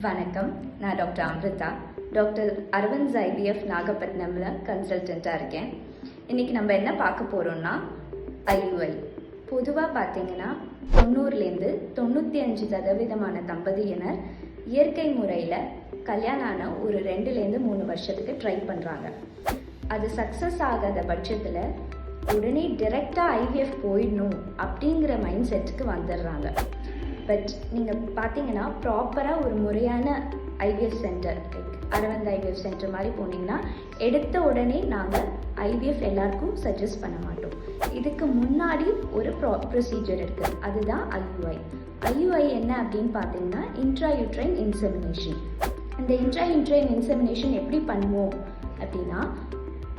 வணக்கம், நான் doctor Amrita. Doctor Aravind IVF நாகப்பட்டினமில் கன்சல்டண்ட்டாக இருக்கேன். இன்றைக்கி நம்ம என்ன பார்க்க போகிறோம்னா ஐயுஐ. பொதுவாக பார்த்தீங்கன்னா 90லேருந்து 95% தம்பதியினர் இயற்கை முறையில் கல்யாணம் ஆன ஒரு 2லேருந்து 3 வருஷத்துக்கு ட்ரை பண்ணுறாங்க. அது சக்ஸஸ் ஆகாத பட்சத்தில் உடனே டிரெக்டாக ஐவிஎஃப் போயிடணும் அப்படிங்கிற மைண்ட் செட்டுக்கு வந்துடுறாங்க. பட் நீங்கள் பார்த்தீங்கன்னா ப்ராப்பராக ஒரு முறையான IVF centre, Aravind IVF centre மாதிரி போனீங்கன்னா எடுத்த உடனே நாங்கள் ஐவிஎஃப் எல்லாருக்கும் சஜஸ்ட் பண்ண மாட்டோம். இதுக்கு முன்னாடி ஒரு ப்ரொசீஜர் இருக்குது, அதுதான் ஐயுஐ. ஐயுஐ என்ன அப்படின்னு பார்த்தீங்கன்னா இன்ட்ராயூட்ரைன் இன்செமினேஷன். இந்த இன்ட்ராயூட்ரைன் இன்செமினேஷன் எப்படி பண்ணுவோம் அப்படின்னா,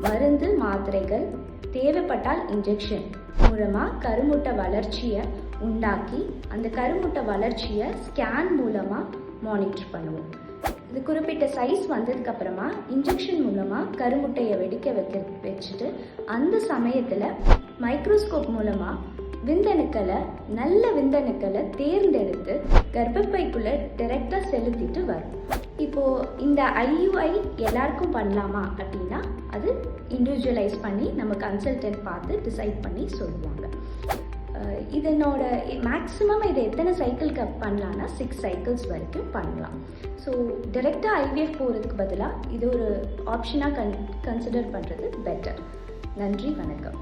மருந்து மாத்திரைகள் தேவைப்பட்டால் இன்ஜெக்ஷன் மூலமாக கருமுட்டை வளர்ச்சியை உண்டாக்கி அந்த கருமுட்டை வளர்ச்சியை ஸ்கேன் மூலமாக மானிட்டர் பண்ணுவோம். இது குறிப்பிட்ட சைஸ் வந்ததுக்கப்புறமா இன்ஜெக்ஷன் மூலமாக கருமுட்டையை வச்சுட்டு அந்த சமயத்தில் மைக்ரோஸ்கோப் மூலமாக நல்ல விந்தணுக்களை தேர்ந்தெடுத்து கர்ப்பப்பைக்குள்ளே டைரெக்டாக செலுத்திட்டு வரும். இப்போது இந்த ஐயுஐ எல்லாருக்கும் பண்ணலாமா அப்படின்னா அது இண்டிவிஜுவலைஸ் பண்ணி நம்ம கன்சல்டன்ட் பார்த்து டிசைட் பண்ணி சொல்லுவாங்க. இதனோட மேக்ஸிமம் இதை எத்தனை சைக்கிள்க்கு பண்ணலான்னா 6 சைக்கிள்ஸ் வரைக்கும் பண்ணலாம். ஸோ டைரெக்டாக ஐவிஎஃப் போகிறதுக்கு பதிலாக இது ஒரு ஆப்ஷனாக கன்சிடர் பண்ணுறது பெட்டர். நன்றி, வணக்கம்.